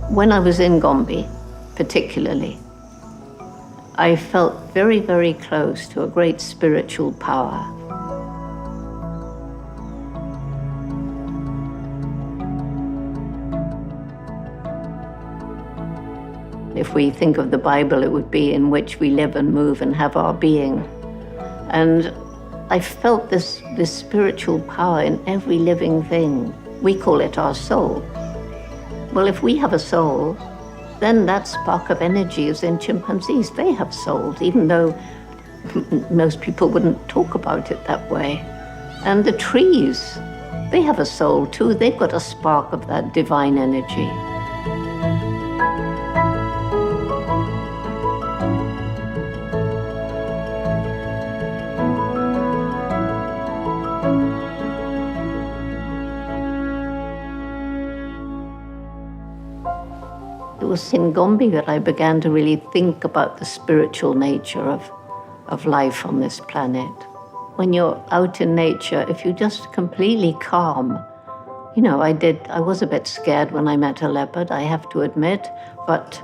When I was in Gombe, particularly, I felt very, very close to a great spiritual power. If we think of the Bible, it would be in which we live and move and have our being. And I felt this spiritual power in every living thing. We call it our soul. Well, if we have a soul, then that spark of energy is in chimpanzees. They have souls, even though most people wouldn't talk about it that way. And the trees, they have a soul too. They've got a spark of that divine energy. It was in Gombe that I began to really think about the spiritual nature of life on this planet. When you're out in nature, if you're just completely calm, you know, I was a bit scared when I met a leopard, I have to admit, but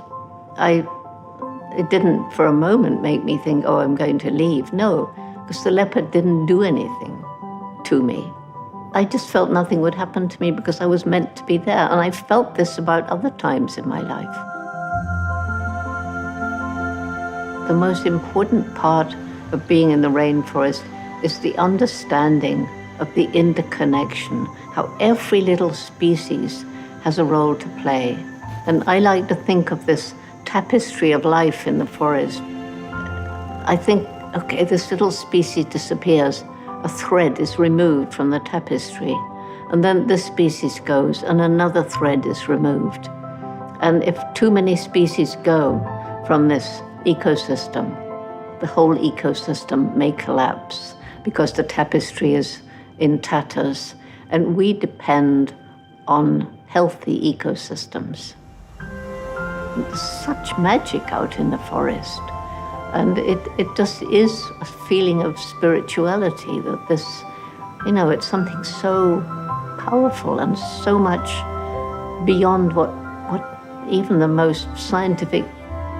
it didn't for a moment make me think, oh, I'm going to leave. No, because the leopard didn't do anything to me. I just felt nothing would happen to me because I was meant to be there. And I felt this about other times in my life. The most important part of being in the rainforest is the understanding of the interconnection, how every little species has a role to play. And I like to think of this tapestry of life in the forest. I think, okay, this little species disappears, a thread is removed from the tapestry, and then this species goes and another thread is removed. And if too many species go from this ecosystem, the whole ecosystem may collapse because the tapestry is in tatters, and we depend on healthy ecosystems. There's such magic out in the forest. And it just is a feeling of spirituality that this, you know, it's something so powerful and so much beyond what even the most scientific,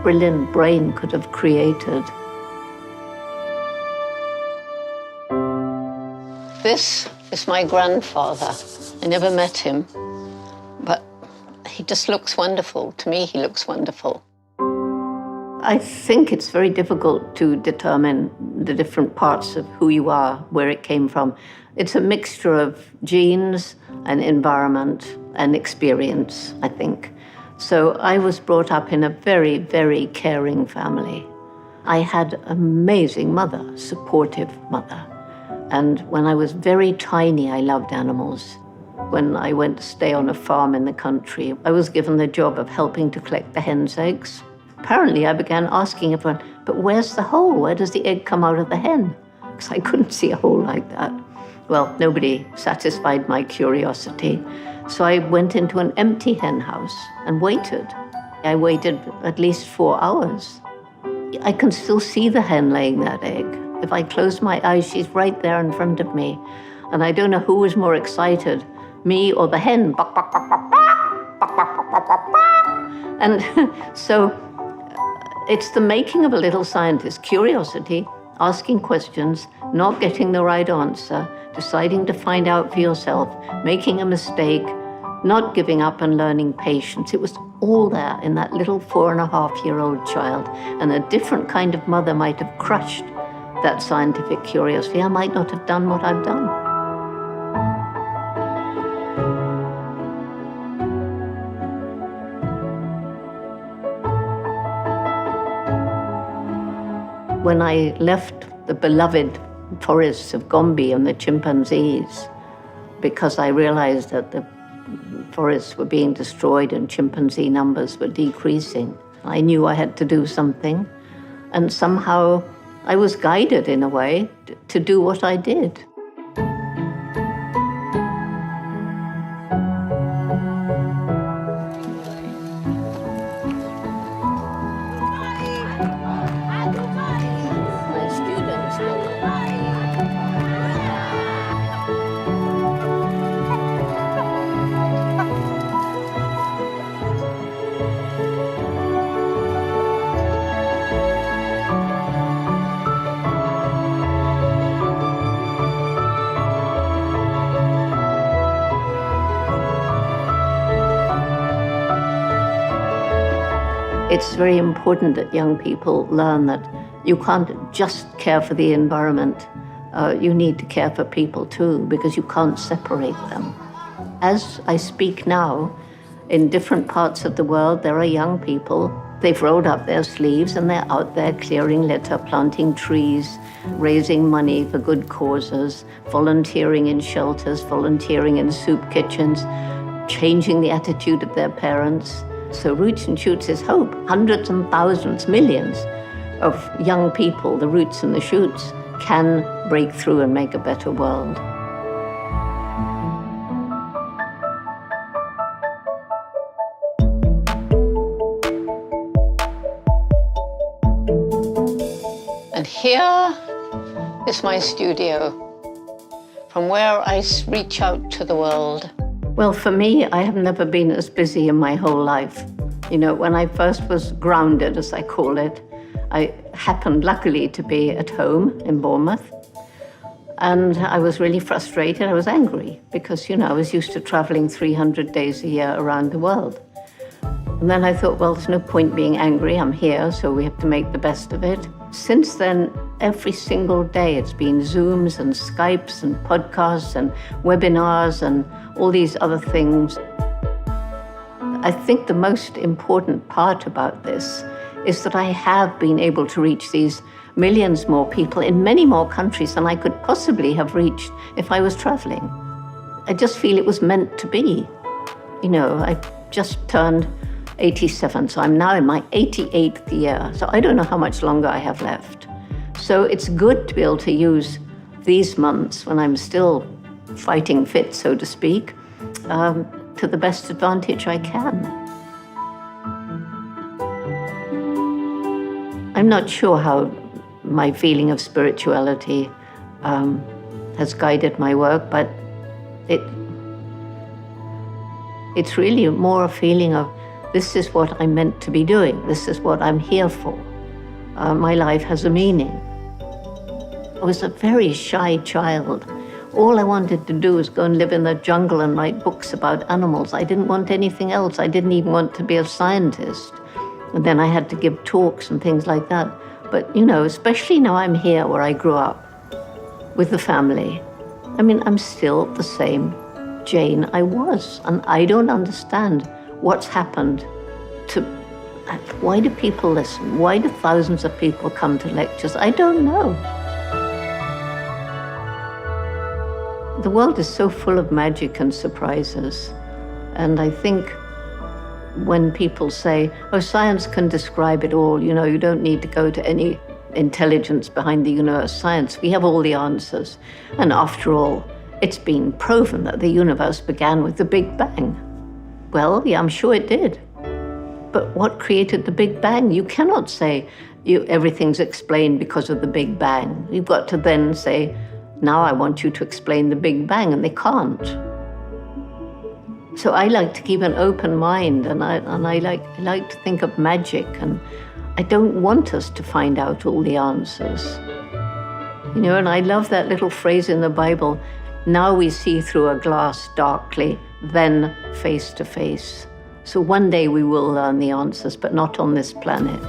brilliant brain could have created. This is my grandfather. I never met him, but he just looks wonderful. To me, he looks wonderful. I think it's very difficult to determine the different parts of who you are, where it came from. It's a mixture of genes and environment and experience, I think. So I was brought up in a very, very caring family. I had an amazing mother, supportive mother. And when I was very tiny, I loved animals. When I went to stay on a farm in the country, I was given the job of helping to collect the hen's eggs. Apparently, I began asking everyone, but where's the hole? Where does the egg come out of the hen? Because I couldn't see a hole like that. Well, nobody satisfied my curiosity. So I went into an empty hen house and waited. I waited at least 4 hours. I can still see the hen laying that egg. If I close my eyes, she's right there in front of me. And I don't know who was more excited, me or the hen. And so, it's the making of a little scientist, curiosity, asking questions, not getting the right answer, deciding to find out for yourself, making a mistake, not giving up and learning patience. It was all there in that little 4.5-year-old child. And a different kind of mother might have crushed that scientific curiosity. I might not have done what I've done. When I left the beloved forests of Gombe and the chimpanzees, because I realized that the forests were being destroyed and chimpanzee numbers were decreasing, I knew I had to do something. And somehow I was guided in a way to do what I did. it's very important that young people learn that you can't just care for the environment. You need to care for people too, because you can't separate them. As I speak now, in different parts of the world, there are young people. They've rolled up their sleeves and they're out there clearing litter, planting trees, raising money for good causes, volunteering in shelters, volunteering in soup kitchens, changing the attitude of their parents. So Roots and Shoots is hope. Hundreds and thousands, millions of young people, the roots and the shoots, can break through and make a better world. And here is my studio, from where I reach out to the world. Well, for me, I have never been as busy in my whole life. You know, when I first was grounded, as I call it, I happened, luckily, to be at home in Bournemouth. And I was really frustrated. I was angry because, you know, I was used to traveling 300 days a year around the world. And then I thought, well, there's no point being angry. I'm here, so we have to make the best of it. Since then, every single day, it's been Zooms and Skypes and podcasts and webinars and all these other things. I think the most important part about this is that I have been able to reach these millions more people in many more countries than I could possibly have reached if I was traveling. I just feel it was meant to be. You know, I just turned 87, so I'm now in my 88th year. So I don't know how much longer I have left. So it's good to be able to use these months when I'm still fighting fit, so to speak, to the best advantage I can. I'm not sure how my feeling of spirituality has guided my work, but it's really more a feeling of, this is what I'm meant to be doing. This is what I'm here for. My life has a meaning. I was a very shy child. All I wanted to do was go and live in the jungle and write books about animals. I didn't want anything else. I didn't even want to be a scientist. And then I had to give talks and things like that. But, you know, especially now I'm here where I grew up with the family. I mean, I'm still the same Jane I was. And I don't understand what's happened to, why do people listen? Why do thousands of people come to lectures? I don't know. The world is so full of magic and surprises. And I think when people say, oh, science can describe it all, you know, you don't need to go to any intelligence behind the universe. Science, we have all the answers. And after all, it's been proven that the universe began with the Big Bang. Well, yeah, I'm sure it did. But what created the Big Bang? You cannot say everything's explained because of the Big Bang. You've got to then say, now I want you to explain the Big Bang, and they can't. So I like to keep an open mind, and I like to think of magic, and I don't want us to find out all the answers. You know, and I love that little phrase in the Bible, now we see through a glass darkly, then face to face. So one day we will learn the answers, but not on this planet.